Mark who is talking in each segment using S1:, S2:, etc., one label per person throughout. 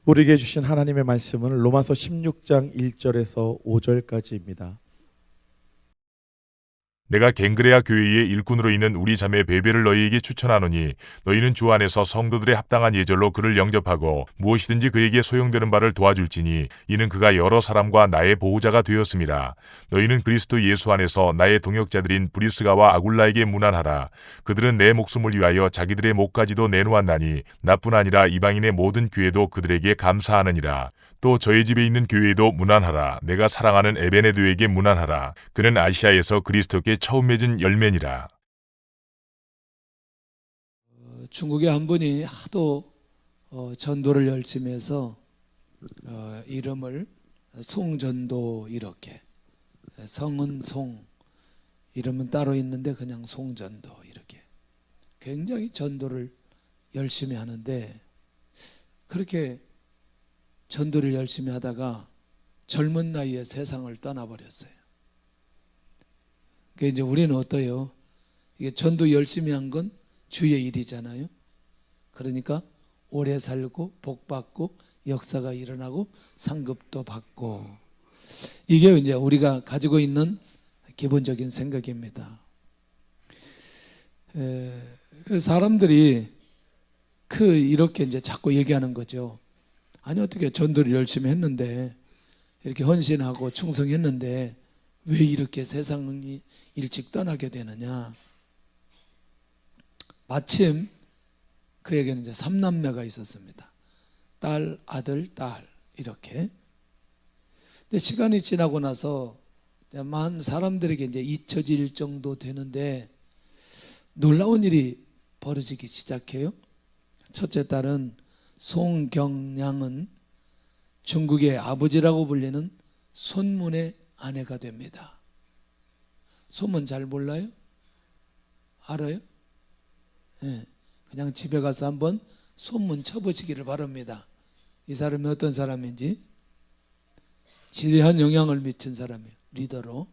S1: 우리에게 주신 하나님의 말씀은 로마서 16장 1절에서 5절까지입니다.
S2: 내가 갱그레아 교회의 일꾼으로 있는 우리 자매 베베를 너희에게 추천하노니 너희는 주 안에서 성도들의 합당한 예절로 그를 영접하고 무엇이든지 그에게 소용되는 바를 도와줄지니 이는 그가 여러 사람과 나의 보호자가 되었음이라. 너희는 그리스도 예수 안에서 나의 동역자들인 브리스가와 아굴라에게 문안하라. 그들은 내 목숨을 위하여 자기들의 목까지도 내놓았나니 나뿐 아니라 이방인의 모든 교회도 그들에게 감사하느니라. 또 저희 집에 있는 교회에도 문안하라. 내가 사랑하는 에베네도에게 문안하라. 그는 아시아에서 그리스도께 처음 맺은 열매니라.
S3: 중국의 한 분이 하도 전도를 열심히 해서 이름을 송전도, 이렇게 성은 송, 이름은 따로 있는데 그냥 송전도, 이렇게 굉장히 전도를 열심히 하는데, 그렇게 전도를 열심히 하다가 젊은 나이에 세상을 떠나버렸어요. 그러니까 이제 우리는 어때요? 이게 전도 열심히 한 건 주의 일이잖아요. 그러니까 오래 살고 복 받고 역사가 일어나고 상급도 받고, 이게 이제 우리가 가지고 있는 기본적인 생각입니다. 그래서 사람들이 이렇게 이제 자꾸 얘기하는 거죠. 아니, 어떻게 전도를 열심히 했는데, 이렇게 헌신하고 충성했는데 왜 이렇게 세상이 일찍 떠나게 되느냐. 마침 그에게는 이제 3남매가 있었습니다. 딸, 아들, 딸, 이렇게. 근데 시간이 지나고 나서 많은 사람들에게 이제 잊혀질 정도 되는데 놀라운 일이 벌어지기 시작해요. 첫째 딸은 송경량은 중국의 아버지라고 불리는 손문의 아내가 됩니다. 손문 잘 몰라요? 알아요? 네. 그냥 집에 가서 한번 손문 쳐보시기를 바랍니다. 이 사람이 어떤 사람인지. 지대한 영향을 미친 사람이에요. 리더로.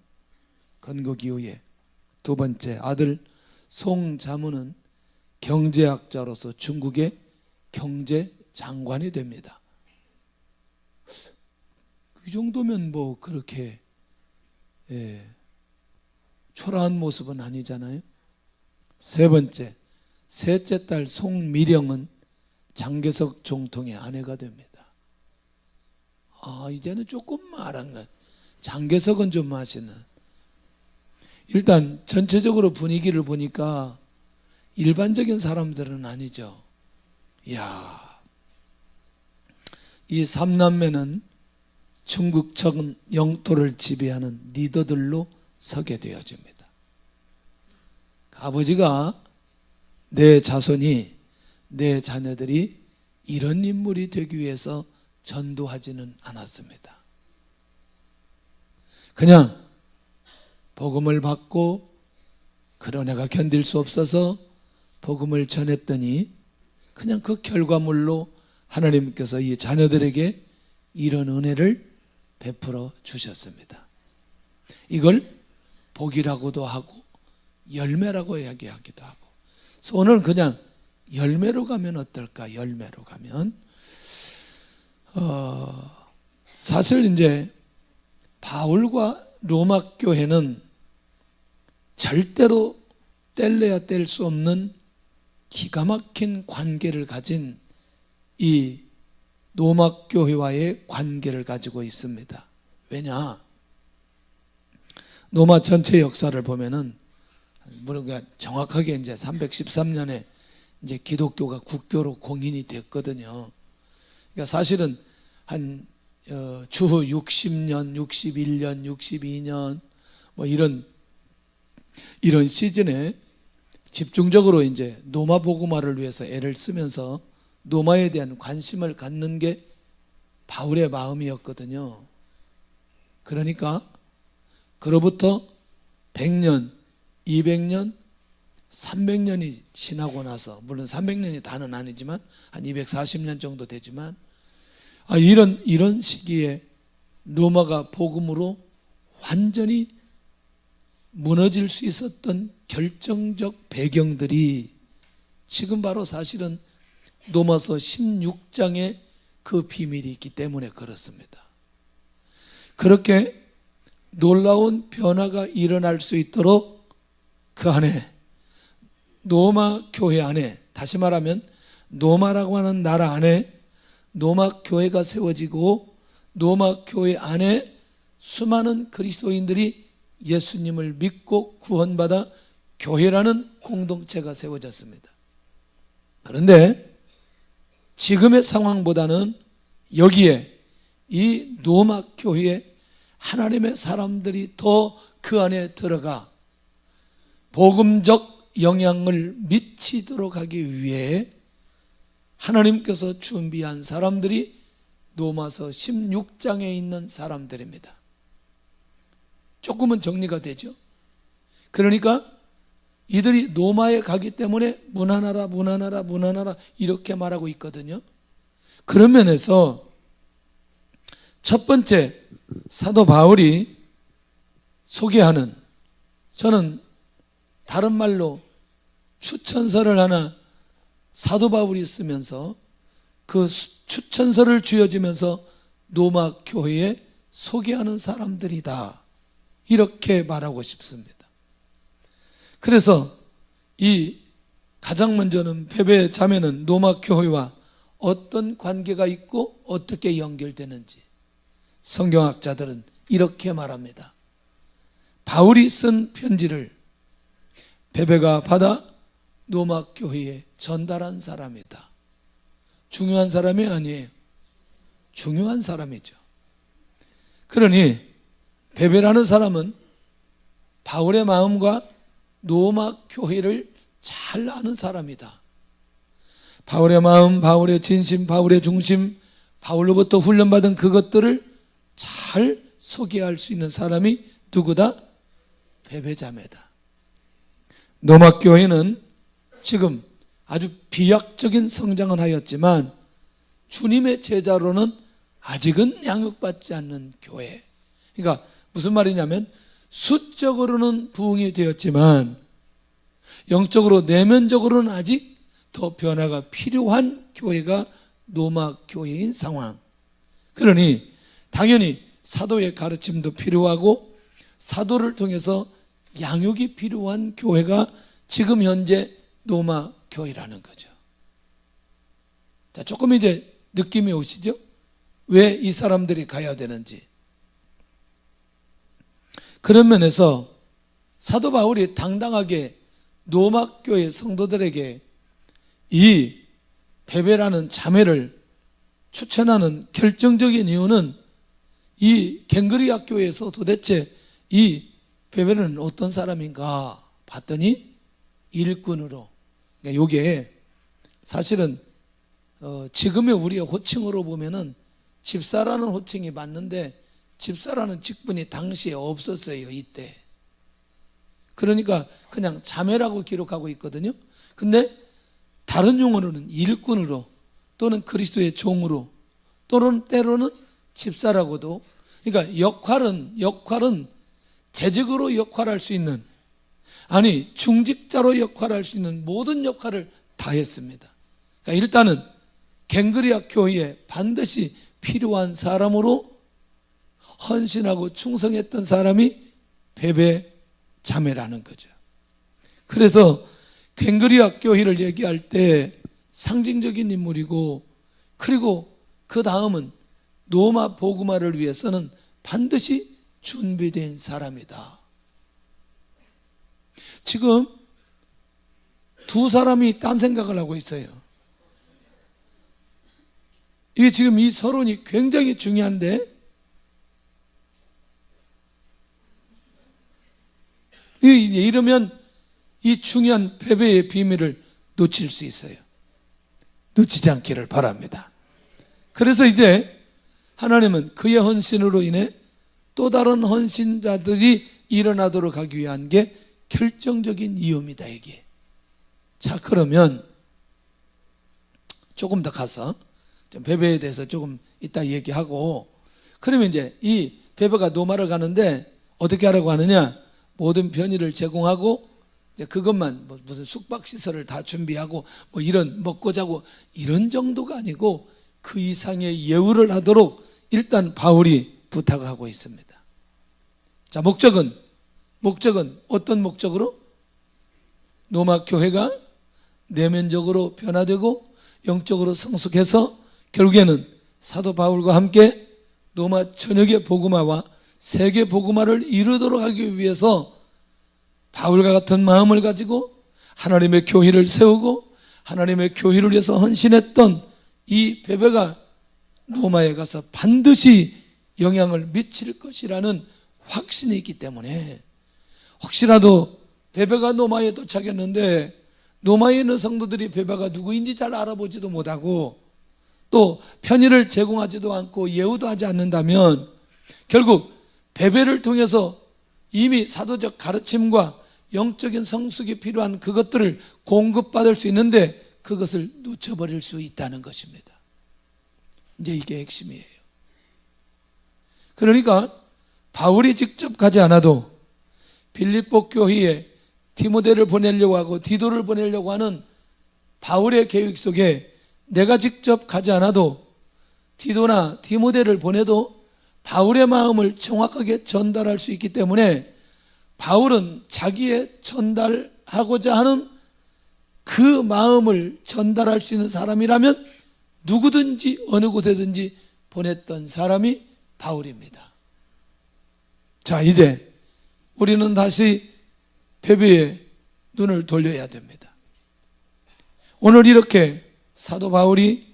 S3: 건국 이후에. 두 번째, 아들 송자문은 경제학자로서 중국의 경제장관이 됩니다. 이 정도면 뭐 그렇게 초라한 모습은 아니잖아요. 세 번째, 셋째 딸 송미령은 장개석 총통의 아내가 됩니다. 이제는 조금 말한 것. 장개석은 좀 아시는. 일단 전체적으로 분위기를 보니까 일반적인 사람들은 아니죠. 이 삼남매는 중국 전 영토를 지배하는 리더들로 서게 되어집니다. 아버지가 내 자손이, 내 자녀들이 이런 인물이 되기 위해서 전도하지는 않았습니다. 그냥 복음을 받고 그런 애가 견딜 수 없어서 복음을 전했더니 그냥 그 결과물로 하나님께서 이 자녀들에게 이런 은혜를 베풀어 주셨습니다. 이걸 복이라고도 하고 열매라고 이야기하기도 하고. 그래서 오늘 그냥 열매로 가면 어떨까? 열매로 가면 사실 이제 바울과 로마 교회는 절대로 뗄래야 뗄 수 없는 기가 막힌 관계를 가진 이 로마 교회와의 관계를 가지고 있습니다. 왜냐? 로마 전체 역사를 보면은, 물론 정확하게 이제 313년에 이제 기독교가 국교로 공인이 됐거든요. 그러니까 사실은 한 주후 60년, 61년, 62년 뭐 이런 시즌에 집중적으로 이제 노마 복음화를 위해서 애를 쓰면서 노마에 대한 관심을 갖는 게 바울의 마음이었거든요. 그러니까 그로부터 100년, 200년, 300년이 지나고 나서, 물론 300년이 다는 아니지만 한 240년 정도 되지만, 이런 시기에 로마가 복음으로 완전히 무너질 수 있었던 결정적 배경들이 지금 바로 사실은 로마서 16장의 그 비밀이 있기 때문에 그렇습니다. 그렇게 놀라운 변화가 일어날 수 있도록 그 안에, 노마 교회 안에, 다시 말하면 노마라고 하는 나라 안에 노마 교회가 세워지고 노마 교회 안에 수많은 그리스도인들이 예수님을 믿고 구원받아 교회라는 공동체가 세워졌습니다. 그런데 지금의 상황보다는 여기에 이 노마 교회에 하나님의 사람들이 더 그 안에 들어가 복음적 영향을 미치도록 하기 위해 하나님께서 준비한 사람들이 로마서 16장에 있는 사람들입니다. 조금은 정리가 되죠. 그러니까 이들이 로마에 가기 때문에 문안하라 문안하라 문안하라 이렇게 말하고 있거든요. 그런 면에서 첫 번째 사도 바울이 소개하는, 저는 다른 말로 추천서를 하나 사도 바울이 쓰면서 그 추천서를 쥐어주면서 로마 교회에 소개하는 사람들이다, 이렇게 말하고 싶습니다. 그래서 이 가장 먼저는 베베 자매는 로마 교회와 어떤 관계가 있고 어떻게 연결되는지 성경학자들은 이렇게 말합니다. 바울이 쓴 편지를 베베가 받아 로마 교회에 전달한 사람이다. 중요한 사람이 아니에요. 중요한 사람이죠. 그러니 베베라는 사람은 바울의 마음과 로마 교회를 잘 아는 사람이다. 바울의 마음, 바울의 진심, 바울의 중심, 바울로부터 훈련받은 그것들을 잘 소개할 수 있는 사람이 누구다? 베베 자매다. 로마 교회는 지금 아주 비약적인 성장은 하였지만 주님의 제자로는 아직은 양육받지 않는 교회. 그러니까 무슨 말이냐면 수적으로는 부흥이 되었지만 영적으로 내면적으로는 아직 더 변화가 필요한 교회가 로마 교회인 상황. 그러니 당연히 사도의 가르침도 필요하고 사도를 통해서 양육이 필요한 교회가 지금 현재 로마 교회라는 거죠. 자, 조금 이제 느낌이 오시죠? 왜 이 사람들이 가야 되는지. 그런 면에서 사도 바울이 당당하게 로마 교회 성도들에게 이 베베라는 자매를 추천하는 결정적인 이유는 이 갱그리아 교회에서 도대체 이 베베는 어떤 사람인가 봤더니 일꾼으로, 그러니까 이게 사실은 지금의 우리의 호칭으로 보면은 집사라는 호칭이 맞는데 집사라는 직분이 당시에 없었어요. 이때. 그러니까 그냥 자매라고 기록하고 있거든요. 근데 다른 용어로는 일꾼으로 또는 그리스도의 종으로 또는 때로는 집사라고도, 그러니까 역할은 재직으로 역할할 수 있는, 아니 중직자로 역할할 수 있는 모든 역할을 다 했습니다. 그러니까 일단은 갱그리아 교회에 반드시 필요한 사람으로 헌신하고 충성했던 사람이 베베 자매라는 거죠. 그래서 갱그리아 교회를 얘기할 때 상징적인 인물이고, 그리고 그 다음은 로마 복음화를 위해서는 반드시 준비된 사람이다. 지금 두 사람이 딴 생각을 하고 있어요. 이게 지금 이 서론이 굉장히 중요한데, 이러면 이 중요한 베베의 비밀을 놓칠 수 있어요. 놓치지 않기를 바랍니다. 그래서 이제 하나님은 그의 헌신으로 인해 또 다른 헌신자들이 일어나도록 하기 위한 게 결정적인 이유입니다, 이게. 자, 그러면 조금 더 가서 좀 베베에 대해서 조금 이따 얘기하고, 그러면 이제 이 베베가 로마를 가는데 어떻게 하라고 하느냐? 모든 편의를 제공하고 이제 그것만 무슨 숙박시설을 다 준비하고 이런 먹고 자고 이런 정도가 아니고 그 이상의 예우를 하도록 일단 바울이 부탁하고 있습니다. 자, 목적은 어떤 목적으로? 로마 교회가 내면적으로 변화되고 영적으로 성숙해서 결국에는 사도 바울과 함께 로마 전역의 복음화와 세계 복음화를 이루도록 하기 위해서 바울과 같은 마음을 가지고 하나님의 교회를 세우고 하나님의 교회를 위해서 헌신했던 이 베베가 로마에 가서 반드시 영향을 미칠 것이라는 확신이 있기 때문에, 혹시라도 베베가 로마에 도착했는데 로마에 있는 성도들이 베베가 누구인지 잘 알아보지도 못하고 또 편의를 제공하지도 않고 예우도 하지 않는다면 결국 베베를 통해서 이미 사도적 가르침과 영적인 성숙이 필요한 그것들을 공급받을 수 있는데 그것을 놓쳐버릴 수 있다는 것입니다. 이제 이게 핵심이에요. 그러니까 바울이 직접 가지 않아도 빌립보 교회에 디모데를 보내려고 하고 디도를 보내려고 하는 바울의 계획 속에 내가 직접 가지 않아도 디도나 디모데를 보내도 바울의 마음을 정확하게 전달할 수 있기 때문에 바울은 자기의 전달하고자 하는 그 마음을 전달할 수 있는 사람이라면 누구든지 어느 곳에든지 보냈던 사람이 바울입니다. 자, 이제 우리는 다시 베베의 눈을 돌려야 됩니다. 오늘 이렇게 사도 바울이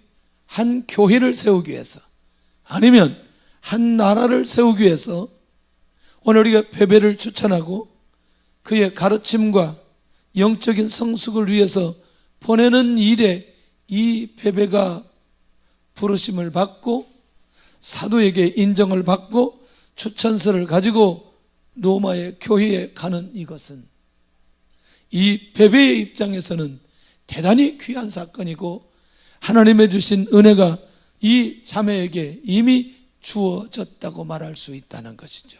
S3: 한 교회를 세우기 위해서 아니면 한 나라를 세우기 위해서 오늘 우리가 베베를 추천하고 그의 가르침과 영적인 성숙을 위해서 보내는 일에 이 베베가 부르심을 받고 사도에게 인정을 받고 추천서를 가지고 로마의 교회에 가는 이것은 이 베베의 입장에서는 대단히 귀한 사건이고 하나님의 주신 은혜가 이 자매에게 이미 주어졌다고 말할 수 있다는 것이죠.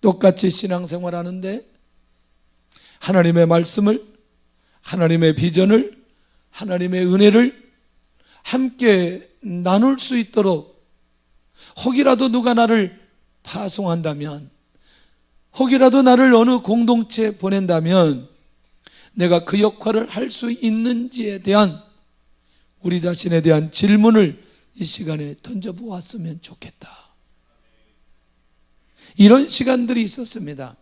S3: 똑같이 신앙생활하는데 하나님의 말씀을, 하나님의 비전을, 하나님의 은혜를 함께 나눌 수 있도록 혹이라도 누가 나를 파송한다면, 혹이라도 나를 어느 공동체에 보낸다면 내가 그 역할을 할 수 있는지에 대한 우리 자신에 대한 질문을 이 시간에 던져보았으면 좋겠다. 이런 시간들이 있었습니다.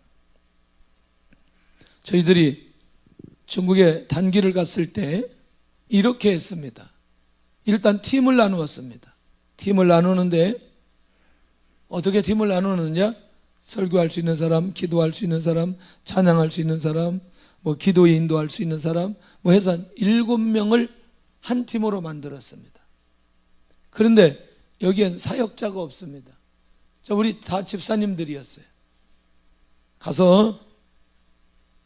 S3: 저희들이 중국에 단기를 갔을 때 이렇게 했습니다. 일단 팀을 나누었습니다. 팀을 나누는데 어떻게 팀을 나누느냐? 설교할 수 있는 사람, 기도할 수 있는 사람, 찬양할 수 있는 사람, 기도에 인도할 수 있는 사람, 해서 7명을 한 팀으로 만들었습니다. 그런데 여기엔 사역자가 없습니다. 우리 다 집사님들이었어요. 가서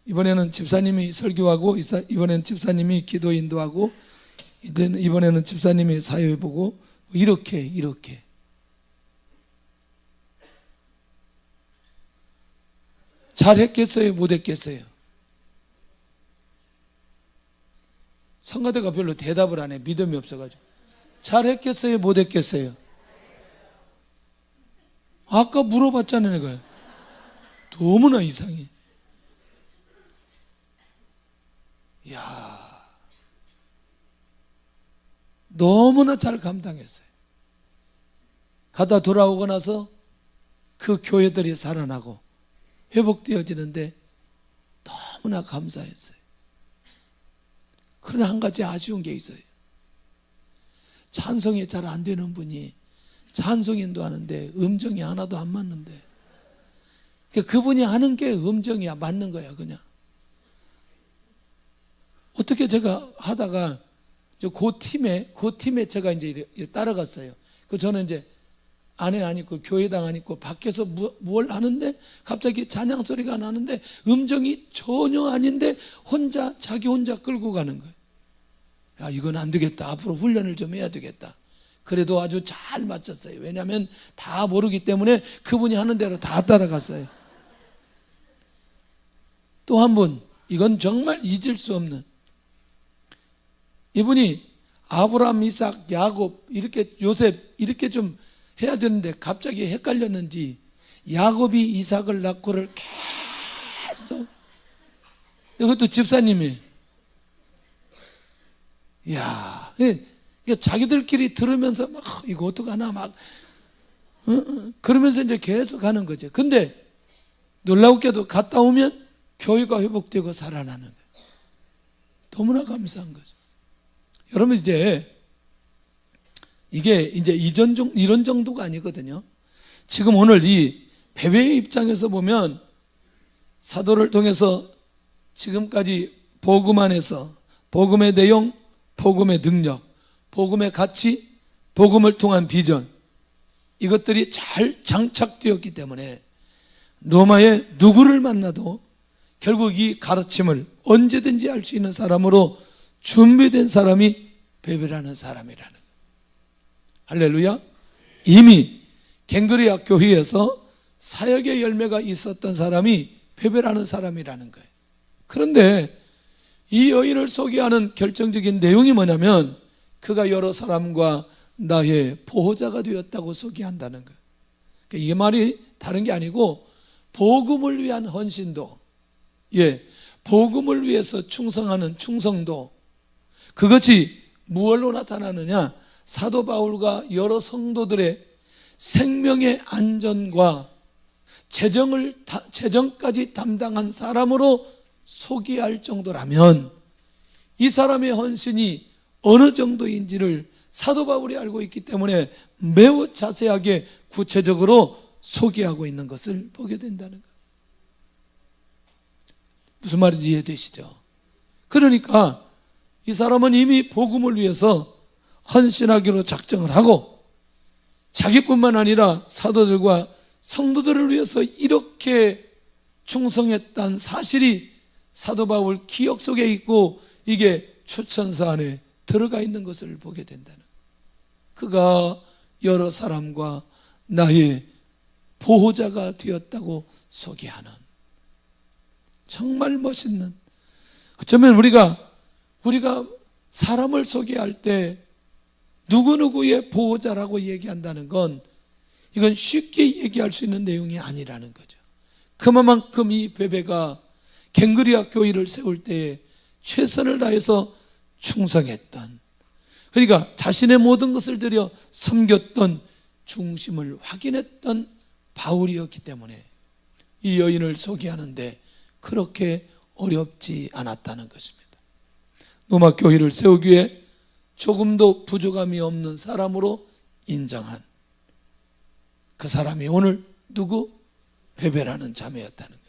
S3: 이번에는 집사님이 설교하고, 이번에는 집사님이 기도 인도하고, 이번에는 집사님이 사회보고, 이렇게 잘했겠어요? 못했겠어요? 성가대가 별로 대답을 안 해. 믿음이 없어가지고. 잘했겠어요? 못했겠어요? 아까 물어봤잖아요. 내가. 너무나 이상해. 이야, 너무나 잘 감당했어요. 가다 돌아오고 나서 그 교회들이 살아나고 회복되어지는데 너무나 감사했어요. 그러나 한 가지 아쉬운 게 있어요. 찬송이 잘 안 되는 분이 찬송인도 하는데 음정이 하나도 안 맞는데, 그분이 하는 게 음정이야, 맞는 거야 그냥. 어떻게 제가 하다가 그 팀에 제가 이제 따라갔어요. 저는 이제 안에 안 있고 교회당 안 있고 밖에서 뭘 하는데 갑자기 찬양 소리가 나는데 음정이 전혀 아닌데 자기 혼자 끌고 가는 거예요. 야, 이건 안 되겠다. 앞으로 훈련을 좀 해야 되겠다. 그래도 아주 잘 맞췄어요. 왜냐하면 다 모르기 때문에 그분이 하는 대로 다 따라갔어요. 또 한 분, 이건 정말 잊을 수 없는, 이분이 아브라함, 이삭, 야곱 이렇게 요셉 이렇게 좀 해야 되는데 갑자기 헷갈렸는지 야곱이 이삭을 낳고를 계속, 이것도 집사님이, 야, 자기들끼리 들으면서 막 이거 어떡하나 막 그러면서 이제 계속 하는 거죠. 근데 놀라웠게도 갔다 오면 교회가 회복되고 살아나는 거예요. 너무나 감사한 거죠. 여러분 이제 이게 이제 이런 정도가 아니거든요. 지금 오늘 이 베베의 입장에서 보면 사도를 통해서 지금까지 복음 안에서 복음의 내용, 복음의 능력, 복음의 가치, 복음을 통한 비전, 이것들이 잘 장착되었기 때문에 로마의 누구를 만나도 결국 이 가르침을 언제든지 할 수 있는 사람으로 준비된 사람이 베베라는 사람이라는 거예요. 할렐루야. 이미 갱그리아 교회에서 사역의 열매가 있었던 사람이 베베라는 사람이라는 거예요. 그런데 이 여인을 소개하는 결정적인 내용이 뭐냐면 그가 여러 사람과 나의 보호자가 되었다고 소개한다는 거예요. 그러니까 이 말이 다른 게 아니고 복음을 위한 헌신도, 복음을 위해서 충성하는 충성도, 그것이 무엇로 나타나느냐? 사도 바울과 여러 성도들의 생명의 안전과 재정까지 담당한 사람으로 소개할 정도라면 이 사람의 헌신이 어느 정도인지를 사도 바울이 알고 있기 때문에 매우 자세하게 구체적으로 소개하고 있는 것을 보게 된다는 거예요. 무슨 말인지 이해되시죠? 그러니까 이 사람은 이미 복음을 위해서 헌신하기로 작정을 하고 자기뿐만 아니라 사도들과 성도들을 위해서 이렇게 충성했다는 사실이 사도 바울 기억 속에 있고 이게 추천서 안에 들어가 있는 것을 보게 된다는 거예요. 그가 여러 사람과 나의 보호자가 되었다고 소개하는, 정말 멋있는, 어쩌면 우리가 사람을 소개할 때 누구누구의 보호자라고 얘기한다는 건 이건 쉽게 얘기할 수 있는 내용이 아니라는 거죠. 그만큼 이 베베가 갱그리아 교회를 세울 때에 최선을 다해서 충성했던, 그러니까 자신의 모든 것을 들여 섬겼던, 중심을 확인했던 바울이었기 때문에 이 여인을 소개하는데 그렇게 어렵지 않았다는 것입니다. 로마 교회를 세우기에 조금도 부족함이 없는 사람으로 인정한 그 사람이 오늘 누구? 베베라는 자매였다는 거예요.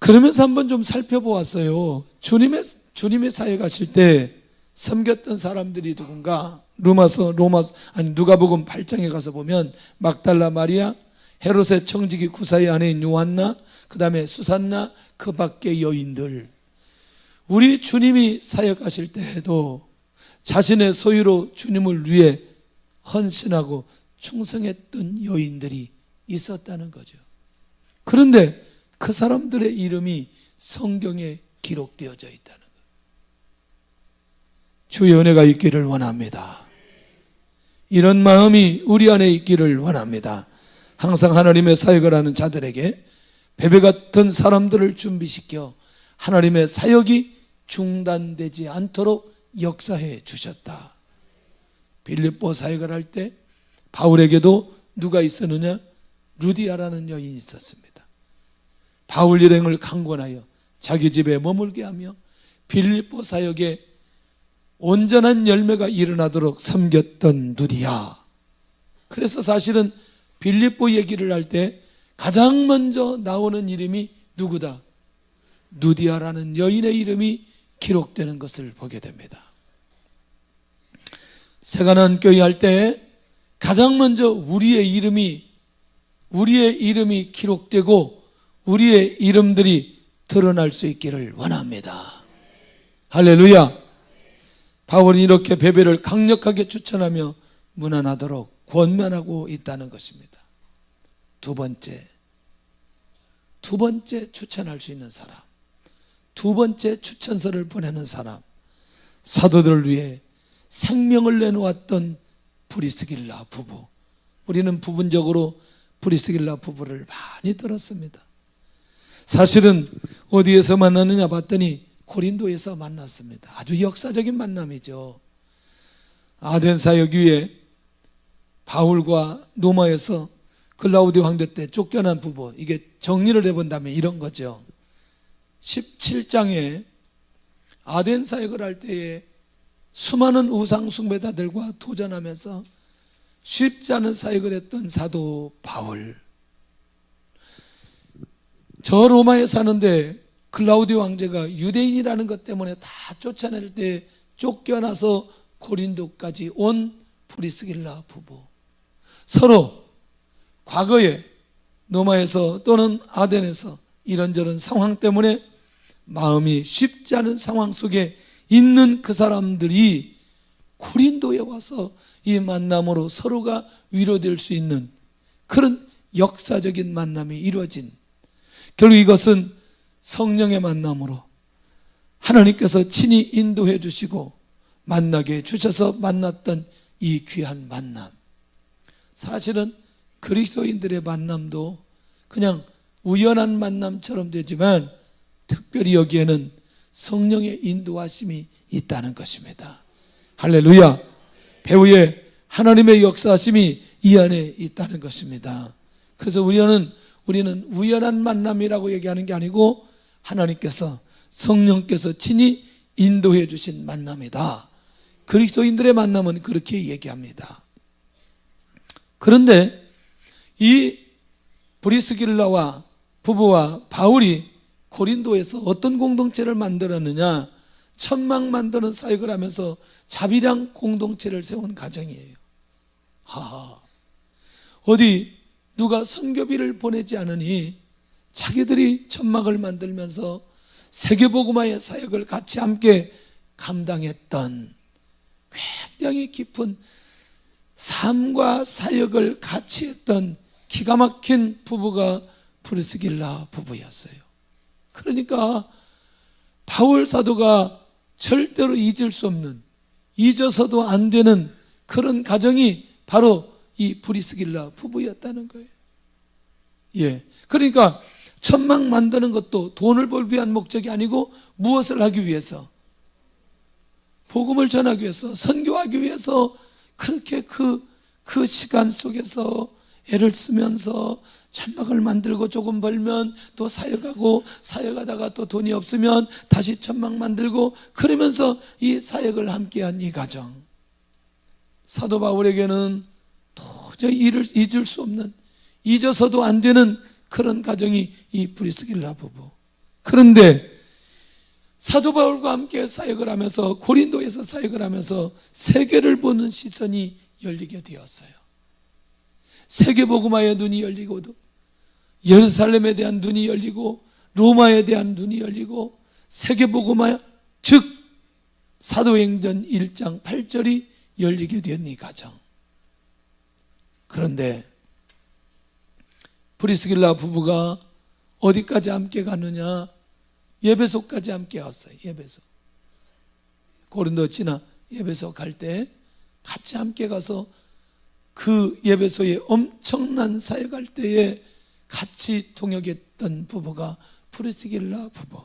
S3: 그러면서 한번 좀 살펴보았어요. 주님의 사역하실 때 섬겼던 사람들이 누군가? 누가복음 8장에 가서 보면 막달라 마리아, 헤롯의 청지기 구사의 아내인 요한나, 그 다음에 수산나, 그 밖의 여인들. 우리 주님이 사역하실 때에도 자신의 소유로 주님을 위해 헌신하고 충성했던 여인들이 있었다는 거죠. 그런데 그 사람들의 이름이 성경에 기록되어져 있다는 거예요. 주의 은혜가 있기를 원합니다. 이런 마음이 우리 안에 있기를 원합니다. 항상 하나님의 사역을 하는 자들에게 베베 같은 사람들을 준비시켜 하나님의 사역이 중단되지 않도록 역사해 주셨다. 빌립보 사역을 할 때 바울에게도 누가 있었느냐? 루디아라는 여인이 있었습니다. 바울 일행을 강권하여 자기 집에 머물게 하며 빌립보 사역에 온전한 열매가 일어나도록 섬겼던 루디아. 그래서 사실은 빌립보 얘기를 할 때 가장 먼저 나오는 이름이 누구다? 루디아라는 여인의 이름이 기록되는 것을 보게 됩니다. 새가난 교회 할 때 가장 먼저 우리의 이름이 기록되고 우리의 이름들이 드러날 수 있기를 원합니다. 할렐루야. 바울이 이렇게 베베를 강력하게 추천하며 문안하도록 권면하고 있다는 것입니다. 두 번째 추천할 수 있는 사람, 두 번째 추천서를 보내는 사람, 사도들을 위해 생명을 내놓았던 브리스길라 부부. 우리는 부분적으로 브리스길라 부부를 많이 들었습니다. 사실은 어디에서 만나느냐 봤더니 고린도에서 만났습니다. 아주 역사적인 만남이죠. 아덴 사역 위에 바울과 로마에서 글라우디오 황제 때 쫓겨난 부부, 이게 정리를 해본다면 이런 거죠. 17장에 아덴 사역을 할 때에 수많은 우상 숭배자들과 도전하면서 쉽지 않은 사역을 했던 사도 바울, 저 로마에 사는데 글라우디오 황제가 유대인이라는 것 때문에 다 쫓아낼 때 쫓겨나서 고린도까지 온 브리스길라 부부, 서로 과거에 로마에서 또는 아덴에서 이런저런 상황 때문에 마음이 쉽지 않은 상황 속에 있는 그 사람들이 고린도에 와서 이 만남으로 서로가 위로될 수 있는 그런 역사적인 만남이 이루어진, 결국 이것은 성령의 만남으로 하나님께서 친히 인도해 주시고 만나게 해 주셔서 만났던 이 귀한 만남. 사실은 그리스도인들의 만남도 그냥 우연한 만남처럼 되지만 특별히 여기에는 성령의 인도하심이 있다는 것입니다. 할렐루야. 배후에 하나님의 역사하심이 이 안에 있다는 것입니다. 그래서 우리는 우연한 만남이라고 얘기하는 게 아니고 하나님께서, 성령께서 친히 인도해 주신 만남이다. 그리스도인들의 만남은 그렇게 얘기합니다. 그런데 이 브리스길라와 부부와 바울이 고린도에서 어떤 공동체를 만들었느냐, 천막 만드는 사역을 하면서 자비랑 공동체를 세운 가정이에요. 어디 누가 선교비를 보내지 않으니 자기들이 천막을 만들면서 세계복음화의 사역을 같이 함께 감당했던 굉장히 깊은 삶과 사역을 같이 했던 기가 막힌 부부가 브리스길라 부부였어요. 그러니까 바울 사도가 절대로 잊을 수 없는, 잊어서도 안 되는 그런 가정이 바로 이 브리스길라 부부였다는 거예요. 예. 그러니까 천막 만드는 것도 돈을 벌기 위한 목적이 아니고 무엇을 하기 위해서? 복음을 전하기 위해서, 선교하기 위해서 그렇게 그 시간 속에서 애를 쓰면서 천막을 만들고 조금 벌면 또 사역하고, 사역하다가 또 돈이 없으면 다시 천막 만들고, 그러면서 이 사역을 함께한 이 가정. 사도 바울에게는 도저히 잊을 수 없는, 잊어서도 안 되는 그런 가정이 이 브리스길라 부부. 그런데 사도 바울과 함께 사역을 하면서, 고린도에서 사역을 하면서 세계를 보는 시선이 열리게 되었어요. 세계복음화의 눈이 열리고도, 예루살렘에 대한 눈이 열리고, 로마에 대한 눈이 열리고, 세계복음화, 즉 사도행전 1장 8절이 열리게 된 이 가정. 그런데 브리스길라 부부가 어디까지 함께 가느냐? 예배소까지 함께 왔어요. 예배소. 고린도 지나 예배소 갈 때 같이 함께 가서 그 예배소에 엄청난 사역할 때에 같이 동역했던 부부가 브리스길라 부부.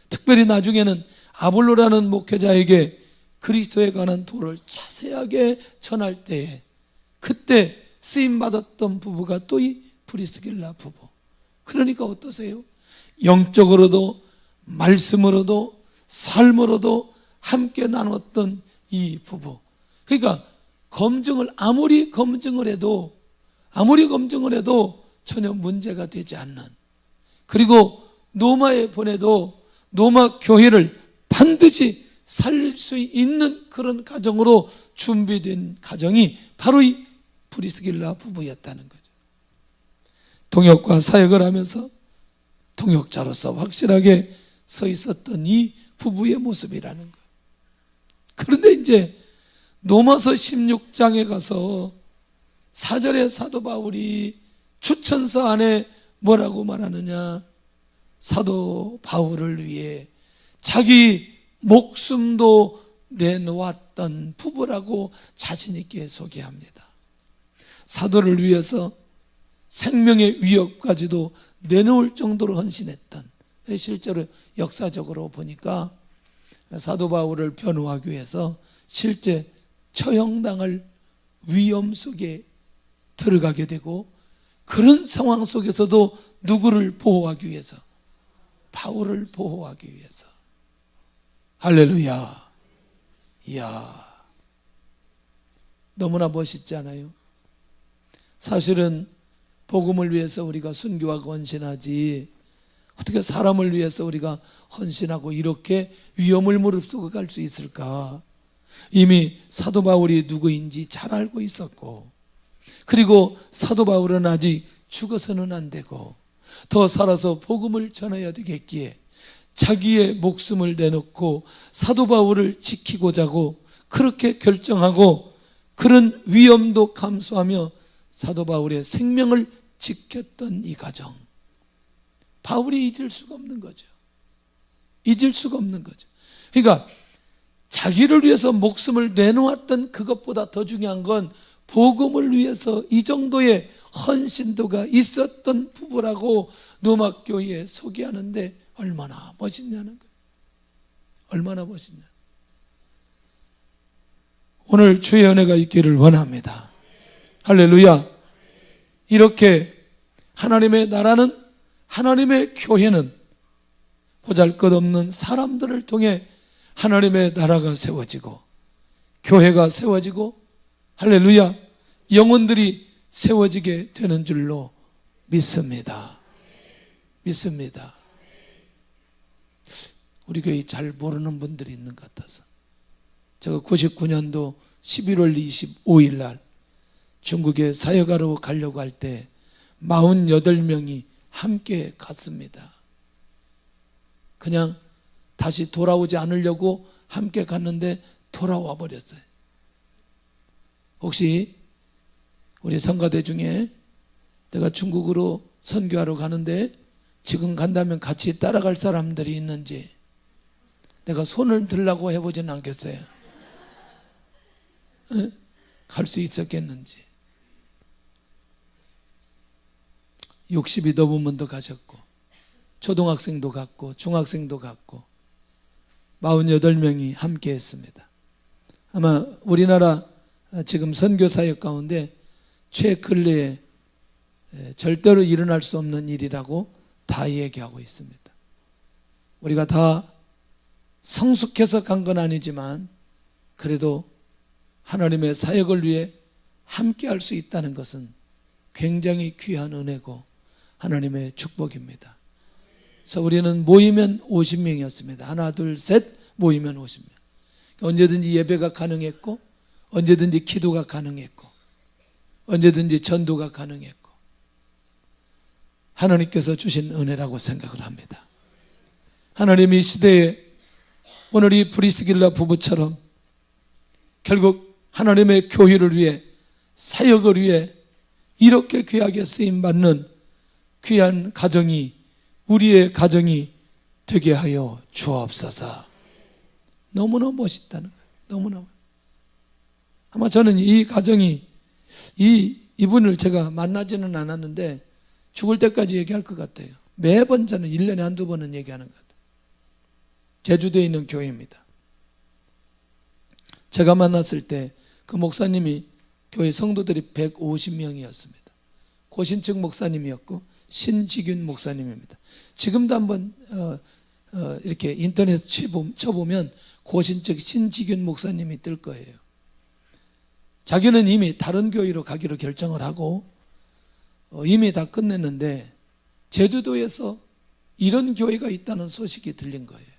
S3: 특별히 나중에는 아볼로라는 목회자에게 그리스도에 관한 도를 자세하게 전할 때에 그때 쓰임받았던 부부가 또 이 브리스길라 부부. 그러니까 어떠세요? 영적으로도 말씀으로도 삶으로도 함께 나눴던 이 부부. 그러니까 아무리 검증을 해도 전혀 문제가 되지 않는, 그리고 로마에 보내도 로마 교회를 반드시 살릴 수 있는 그런 가정으로 준비된 가정이 바로 이 브리스길라 부부였다는 거죠. 동역과 사역을 하면서 동역자로서 확실하게 서 있었던 이 부부의 모습이라는 거예요. 그런데 이제 로마서 16장에 가서 4절에 사도 바울이 추천서 안에 뭐라고 말하느냐? 사도 바울을 위해 자기 목숨도 내놓았던 부부라고 자신 있게 소개합니다. 사도를 위해서 생명의 위협까지도 내놓을 정도로 헌신했던, 실제로 역사적으로 보니까 사도 바울을 변호하기 위해서 실제 처형당할 위험 속에 들어가게 되고, 그런 상황 속에서도 누구를 보호하기 위해서? 바울을 보호하기 위해서. 할렐루야. 이야, 너무나 멋있지 않아요? 사실은 복음을 위해서 우리가 순교하고 헌신하지, 어떻게 사람을 위해서 우리가 헌신하고 이렇게 위험을 무릅쓰고 갈 수 있을까? 이미 사도 바울이 누구인지 잘 알고 있었고, 그리고 사도 바울은 아직 죽어서는 안 되고 더 살아서 복음을 전해야 되겠기에 자기의 목숨을 내놓고 사도 바울을 지키고자 하고 그렇게 결정하고, 그런 위험도 감수하며 사도 바울의 생명을 지켰던 이 가정, 바울이 잊을 수가 없는 거죠. 잊을 수가 없는 거죠. 그러니까 자기를 위해서 목숨을 내놓았던 그것보다 더 중요한 건 복음을 위해서 이 정도의 헌신도가 있었던 부부라고 노막교회에 소개하는데 얼마나 멋있냐는 거예요. 얼마나 멋있냐. 오늘 주의 은혜가 있기를 원합니다. 할렐루야. 이렇게 하나님의 나라는, 하나님의 교회는 보잘것없는 사람들을 통해 하나님의 나라가 세워지고 교회가 세워지고, 할렐루야, 영혼들이 세워지게 되는 줄로 믿습니다. 믿습니다. 우리 교회 잘 모르는 분들이 있는 것 같아서, 제가 99년도 11월 25일 날 중국에 사역하러 가려고 할 때 48명이 함께 갔습니다. 그냥 다시 돌아오지 않으려고 함께 갔는데 돌아와 버렸어요. 혹시 우리 성가대 중에 내가 중국으로 선교하러 가는데 지금 간다면 같이 따라갈 사람들이 있는지 내가 손을 들라고 해보진 않겠어요. 갈 수 있었겠는지. 60이 넘은 분도 가셨고, 초등학생도 갔고, 중학생도 갔고, 48명이 함께 했습니다. 아마 우리나라 지금 선교사역 가운데 최근래에 절대로 일어날 수 없는 일이라고 다 얘기하고 있습니다. 우리가 다 성숙해서 간 건 아니지만 그래도 하나님의 사역을 위해 함께 할 수 있다는 것은 굉장히 귀한 은혜고 하나님의 축복입니다. 그래서 우리는 모이면 50명이었습니다. 하나, 둘, 셋 모이면 50명. 언제든지 예배가 가능했고, 언제든지 기도가 가능했고, 언제든지 전도가 가능했고, 하나님께서 주신 은혜라고 생각을 합니다. 하나님이 이 시대에 오늘 이 브리스길라 부부처럼 결국 하나님의 교회를 위해, 사역을 위해 이렇게 귀하게 쓰임받는 귀한 가정이, 우리의 가정이 되게 하여 주옵소서. 너무나 멋있다는 거예요. 너무나. 아마 저는 이 가정이, 이분을 제가 만나지는 않았는데 죽을 때까지 얘기할 것 같아요. 매번 저는 1년에 한두 번은 얘기하는 것 같아요. 제주도에 있는 교회입니다. 제가 만났을 때 그 목사님이 교회 성도들이 150명이었습니다. 고신측 목사님이었고 신지균 목사님입니다. 지금도 한번 이렇게 인터넷 쳐보면 고신측 신지균 목사님이 뜰 거예요. 자기는 이미 다른 교회로 가기로 결정을 하고 이미 다 끝냈는데 제주도에서 이런 교회가 있다는 소식이 들린 거예요.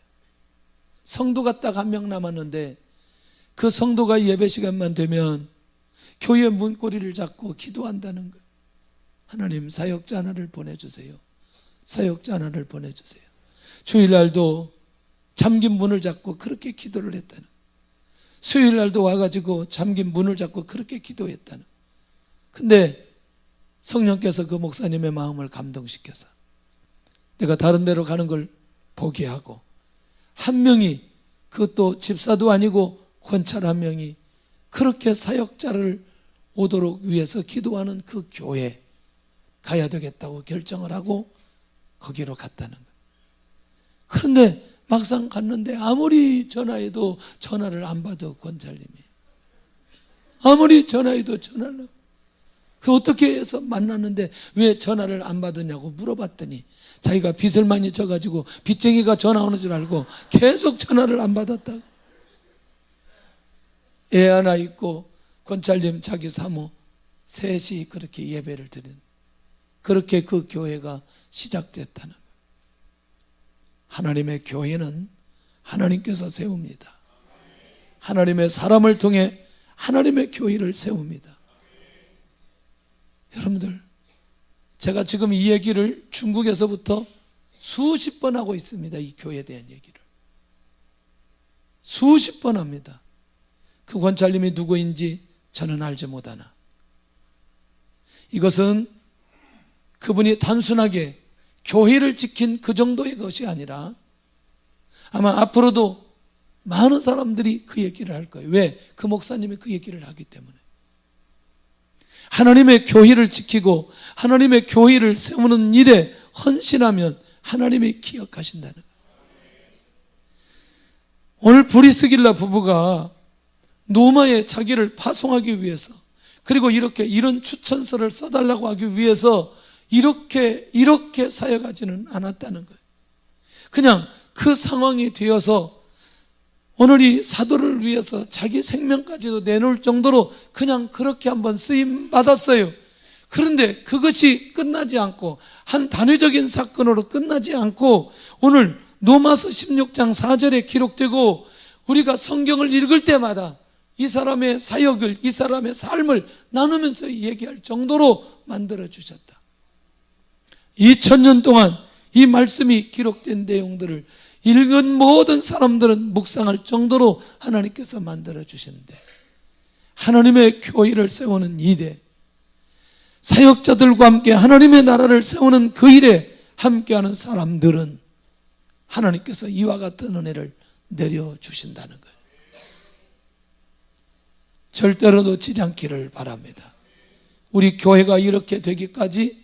S3: 성도가 딱 한 명 남았는데 그 성도가 예배 시간만 되면 교회 문고리를 잡고 기도한다는 거예요. 하나님, 사역자 하나를 보내주세요. 사역자 하나를 보내주세요. 주일날도 잠긴 문을 잡고 그렇게 기도를 했다는, 수요일날도 와가지고 잠긴 문을 잡고 그렇게 기도했다는. 근데 성령께서 그 목사님의 마음을 감동시켜서 내가 다른 데로 가는 걸 포기하고, 한 명이, 그것도 집사도 아니고 권찰 한 명이 그렇게 사역자를 오도록 위해서 기도하는 그 교회 가야 되겠다고 결정을 하고 거기로 갔다는 거예요. 그런데 막상 갔는데 아무리 전화해도 전화를 안 받아. 권찰님이 아무리 전화해도 전화를 그 어떻게 해서 만났는데 왜 전화를 안 받으냐고 물어봤더니 자기가 빚을 많이 져가지고 빚쟁이가 전화 오는 줄 알고 계속 전화를 안 받았다. 애 하나 있고 권찰님 자기 사모 셋이 그렇게 예배를 드리는, 그렇게 그 교회가 시작됐다는 거예요. 하나님의 교회는 하나님께서 세웁니다. 하나님의 사람을 통해 하나님의 교회를 세웁니다. 여러분들, 제가 지금 이 얘기를 중국에서부터 수십 번 하고 있습니다. 이 교회에 대한 얘기를 수십 번 합니다. 그 권찰님이 누구인지 저는 알지 못하나 이것은 그분이 단순하게 교회를 지킨 그 정도의 것이 아니라 아마 앞으로도 많은 사람들이 그 얘기를 할 거예요. 왜? 그 목사님이 그 얘기를 하기 때문에. 하나님의 교회를 지키고 하나님의 교회를 세우는 일에 헌신하면 하나님이 기억하신다는 거예요. 오늘 브리스길라 부부가 노마에 자기를 파송하기 위해서, 그리고 이런 추천서를 써달라고 하기 위해서 이렇게 사역하지는 않았다는 거예요. 그냥 그 상황이 되어서 오늘 이 사도를 위해서 자기 생명까지도 내놓을 정도로 그냥 그렇게 한번 쓰임 받았어요. 그런데 그것이 끝나지 않고, 한 단회적인 사건으로 끝나지 않고 오늘 로마서 16장 4절에 기록되고 우리가 성경을 읽을 때마다 이 사람의 사역을, 이 사람의 삶을 나누면서 얘기할 정도로 만들어주셨다. 2000년 동안 이 말씀이 기록된 내용들을 읽은 모든 사람들은 묵상할 정도로 하나님께서 만들어주셨는데, 하나님의 교회를 세우는 일에, 사역자들과 함께 하나님의 나라를 세우는 그 일에 함께하는 사람들은 하나님께서 이와 같은 은혜를 내려주신다는 거예요. 절대로 놓치지 않기를 바랍니다. 우리 교회가 이렇게 되기까지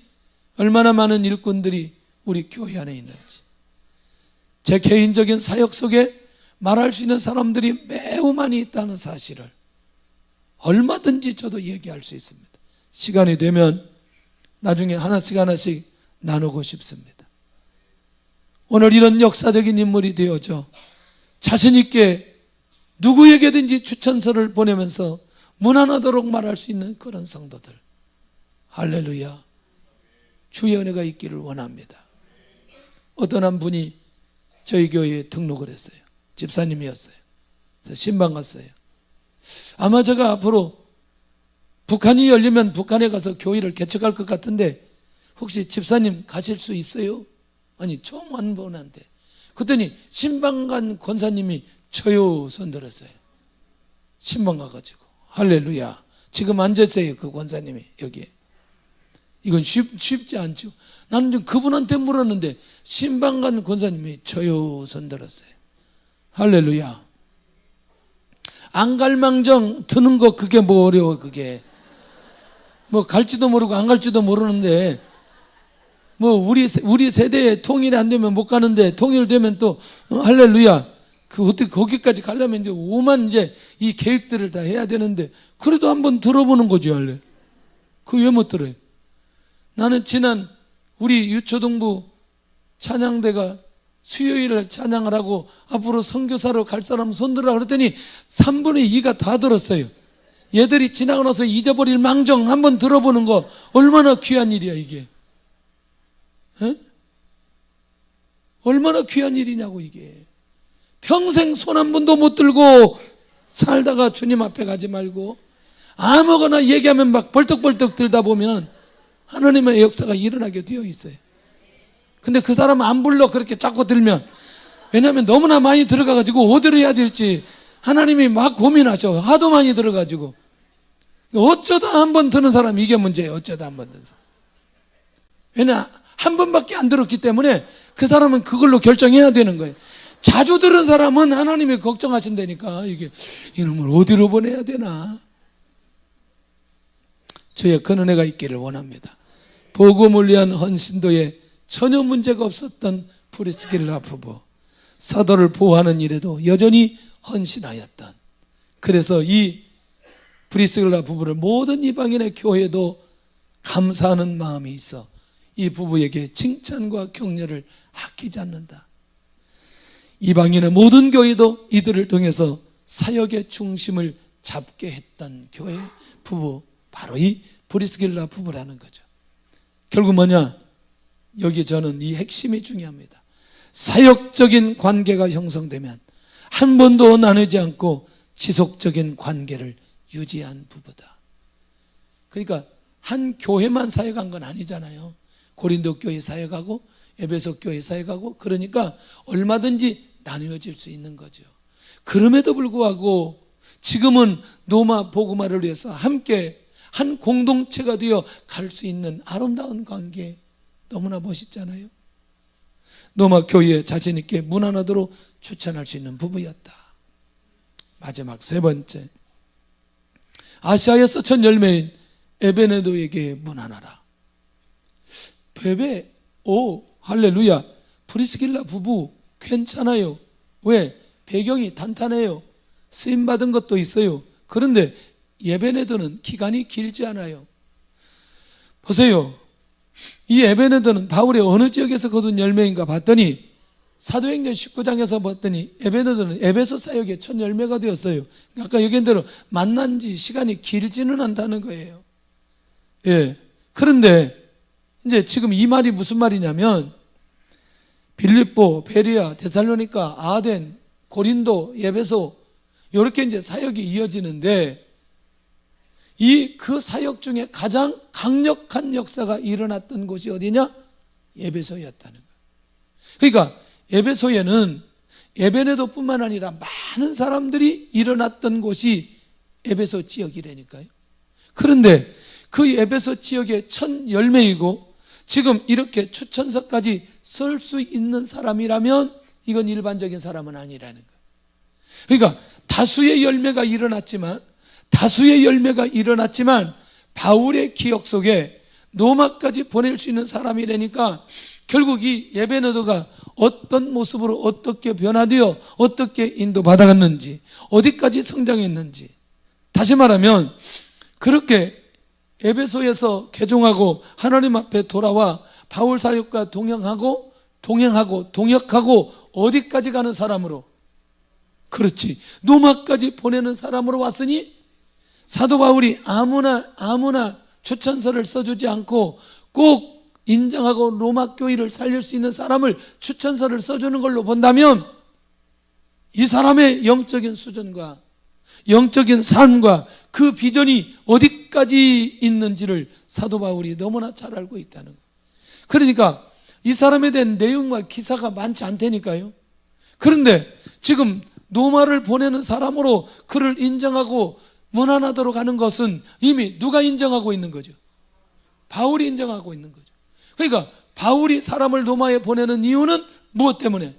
S3: 얼마나 많은 일꾼들이 우리 교회 안에 있는지, 제 개인적인 사역 속에 말할 수 있는 사람들이 매우 많이 있다는 사실을 얼마든지 저도 얘기할 수 있습니다. 시간이 되면 나중에 하나씩 나누고 싶습니다. 오늘 이런 역사적인 인물이 되어져 자신 있게 누구에게든지 추천서를 보내면서 무난하도록 말할 수 있는 그런 성도들, 할렐루야, 주의 은혜가 있기를 원합니다. 어떤 한 분이 저희 교회에 등록을 했어요. 집사님이었어요. 그래서 신방 갔어요. 아마 제가 앞으로 북한이 열리면 북한에 가서 교회를 개척할 것 같은데 혹시 집사님 가실 수 있어요? 아니, 처음 한 분한테. 그랬더니 신방간 권사님이 저요 손들었어요. 신방 가가지고 할렐루야, 지금 앉았어요. 그 권사님이 여기에. 이건 쉽지 않죠. 나는 좀 그분한테 물었는데 신방간 권사님이 저요 손들었어요. 할렐루야. 안갈망정 드는 거 그게 뭐 어려워. 그게 뭐 갈지도 모르고 안 갈지도 모르는데, 뭐 우리 세대에 통일이 안 되면 못 가는데 통일되면 또 할렐루야, 그 어떻게 거기까지 가려면 이제 오만 이제 이 계획들을 다 해야 되는데, 그래도 한번 들어보는 거지. 할래. 그 왜 못 들어요? 나는 지난 우리 유초동부 찬양대가 수요일을 찬양을 하고 앞으로 선교사로 갈 사람 손들으라 그랬더니 3분의 2가 다 들었어요. 얘들이 지나고 나서 잊어버릴 망정 한번 들어보는 거 얼마나 귀한 일이야 이게. 에? 얼마나 귀한 일이냐고 이게. 평생 손 한 번도 못 들고 살다가 주님 앞에 가지 말고 아무거나 얘기하면 막 벌떡벌떡 들다 보면 하나님의 역사가 일어나게 되어 있어요. 근데 그 사람 안 불러 그렇게 자꾸 들면, 왜냐하면 너무나 많이 들어가가지고 어디로 해야 될지 하나님이 막 고민하셔. 하도 많이 들어가지고. 어쩌다 한 번 드는 사람, 이게 문제예요. 어쩌다 한 번 드는 사람. 왜냐, 한 번밖에 안 들었기 때문에 그 사람은 그걸로 결정해야 되는 거예요. 자주 들은 사람은 하나님이 걱정하신다니까. 이게 이놈을 어디로 보내야 되나. 저의 큰 은혜가 있기를 원합니다. 복음을 위한 헌신도에 전혀 문제가 없었던 프리스길라 부부, 사도를 보호하는 일에도 여전히 헌신하였던, 그래서 이 프리스길라 부부를 모든 이방인의 교회도 감사하는 마음이 있어 이 부부에게 칭찬과 격려를 아끼지 않는다. 이방인의 모든 교회도 이들을 통해서 사역의 중심을 잡게 했던 교회 부부, 바로 이 프리스길라 부부라는 거죠. 결국 뭐냐? 여기 저는 이 핵심이 중요합니다. 사역적인 관계가 형성되면 한 번도 나누지 않고 지속적인 관계를 유지한 부부다. 그러니까 한 교회만 사역한 건 아니잖아요. 고린도 교회 사역하고 에베소 교회 사역하고, 그러니까 얼마든지 나누어질 수 있는 거죠. 그럼에도 불구하고 지금은 노마 복음화를 위해서 함께 한 공동체가 되어 갈 수 있는 아름다운 관계, 너무나 멋있잖아요. 노마 교회에 자신 있게 문안하도록 추천할 수 있는 부부였다. 마지막 세 번째, 아시아에서 첫 열매인 에베네도에게 문안하라. 베베, 오 할렐루야, 프리스길라 부부 괜찮아요. 왜? 배경이 탄탄해요. 쓰임받은 것도 있어요. 그런데 에베네도는 기간이 길지 않아요. 보세요. 이 에베네도는 바울의 어느 지역에서 거둔 열매인가 봤더니 사도행전 19장에서 봤더니 에베네도는 에베소 사역의 첫 열매가 되었어요. 아까 얘기한 대로 만난 지 시간이 길지는 않다는 거예요. 예. 그런데 이제 지금 이 말이 무슨 말이냐면 빌립보, 베리아, 데살로니가, 아덴, 고린도, 에베소 이렇게 이제 사역이 이어지는데 그 사역 중에 가장 강력한 역사가 일어났던 곳이 어디냐? 에베소였다는 거예요. 그러니까 에베소에는 에베네도뿐만 아니라 많은 사람들이 일어났던 곳이 에베소 지역이라니까요. 그런데 그 에베소 지역의 첫 열매이고 지금 이렇게 추천서까지 쓸 수 있는 사람이라면 이건 일반적인 사람은 아니라는 거예요. 그러니까 다수의 열매가 일어났지만 바울의 기억 속에 로마까지 보낼 수 있는 사람이라니까 결국 이 에베네도가 어떤 모습으로 어떻게 변화되어 어떻게 인도받아갔는지, 어디까지 성장했는지, 다시 말하면 그렇게 에베소에서 개종하고 하나님 앞에 돌아와 바울 사역과 동역하고 어디까지 가는 사람으로, 그렇지, 로마까지 보내는 사람으로 왔으니 사도 바울이 아무나 추천서를 써주지 않고 꼭 인정하고 로마 교회를 살릴 수 있는 사람을 추천서를 써주는 걸로 본다면 이 사람의 영적인 수준과 영적인 삶과 그 비전이 어디까지 있는지를 사도 바울이 너무나 잘 알고 있다는 거예요. 그러니까 이 사람에 대한 내용과 기사가 많지 않다니까요. 그런데 지금 로마를 보내는 사람으로 그를 인정하고 문안하도록 하는 것은 이미 누가 인정하고 있는 거죠? 바울이 인정하고 있는 거죠. 그러니까 바울이 사람을 로마에 보내는 이유는 무엇 때문에?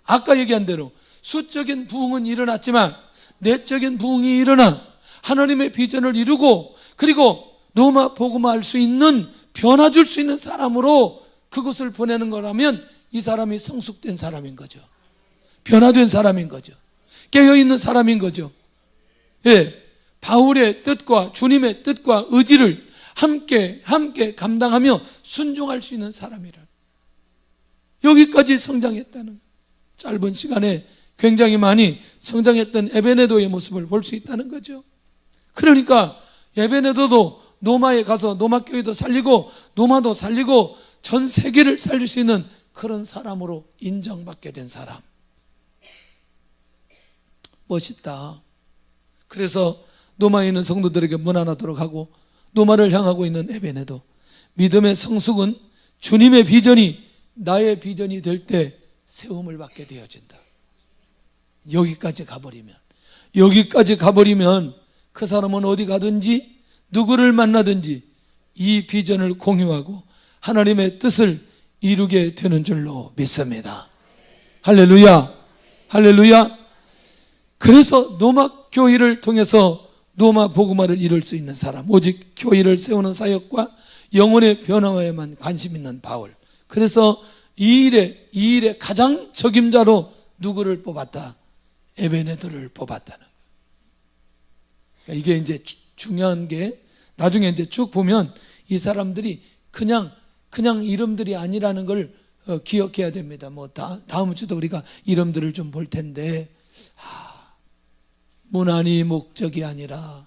S3: 아까 얘기한 대로 수적인 부흥은 일어났지만 내적인 부흥이 일어나 하나님의 비전을 이루고 그리고 로마 복음화할 수 있는, 변화 줄 수 있는 사람으로 그것을 보내는 거라면 이 사람이 성숙된 사람인 거죠. 변화된 사람인 거죠. 깨어있는 사람인 거죠. 예, 바울의 뜻과 주님의 뜻과 의지를 함께 감당하며 순종할 수 있는 사람이라. 여기까지 성장했다는, 짧은 시간에 굉장히 많이 성장했던 에베네도의 모습을 볼 수 있다는 거죠. 그러니까 에베네도도 로마에 가서 로마 교회도 살리고 로마도 살리고 전 세계를 살릴 수 있는 그런 사람으로 인정받게 된 사람. 멋있다. 그래서 로마에 있는 성도들에게 문안하도록 하고 로마를 향하고 있는 에베네도, 믿음의 성숙은 주님의 비전이 나의 비전이 될 때 세움을 받게 되어진다. 여기까지 가버리면 그 사람은 어디 가든지 누구를 만나든지 이 비전을 공유하고 하나님의 뜻을 이루게 되는 줄로 믿습니다. 할렐루야. 할렐루야. 그래서 노마 교회를 통해서 노마 복음화를 이룰 수 있는 사람, 오직 교회를 세우는 사역과 영혼의 변화에만 관심 있는 바울. 그래서 이 일에 가장 적임자로 누구를 뽑았다? 에베네더를 뽑았다는 거예요. 그러니까 이게 이제 중요한 게, 나중에 이제 쭉 보면 이 사람들이 그냥 이름들이 아니라는 걸 기억해야 됩니다. 뭐 다음 주도 우리가 이름들을 좀 볼 텐데, 문안이 목적이 아니라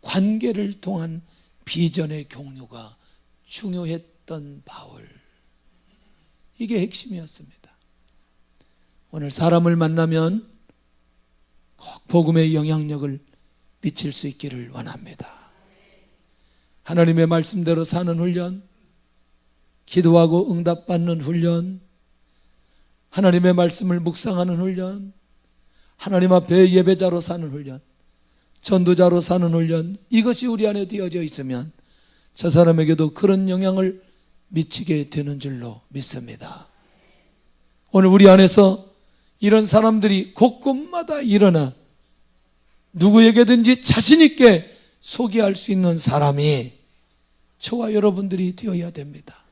S3: 관계를 통한 비전의 공유가 중요했던 바울. 이게 핵심이었습니다. 오늘 사람을 만나면 꼭 복음의 영향력을 미칠 수 있기를 원합니다. 하나님의 말씀대로 사는 훈련, 기도하고 응답받는 훈련, 하나님의 말씀을 묵상하는 훈련, 하나님 앞에 예배자로 사는 훈련, 전도자로 사는 훈련, 이것이 우리 안에 되어져 있으면 저 사람에게도 그런 영향을 미치게 되는 줄로 믿습니다. 오늘 우리 안에서 이런 사람들이 곳곳마다 일어나 누구에게든지 자신 있게 소개할 수 있는 사람이 저와 여러분들이 되어야 됩니다.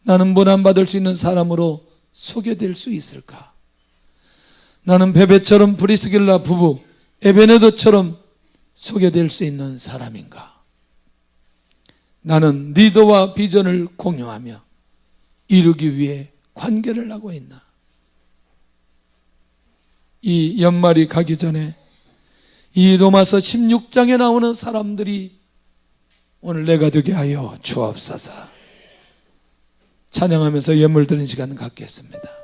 S3: 나는 문안받을 수 있는 사람으로 소개될 수 있을까? 나는 베베처럼 브리스길라 부부, 에베네더처럼 소개될 수 있는 사람인가? 나는 리더와 비전을 공유하며 이루기 위해 관계를 하고 있나? 이 연말이 가기 전에 이 로마서 16장에 나오는 사람들이 오늘 내가 되게 하여 주옵소서. 찬양하면서 예물 드리는 시간 갖겠습니다.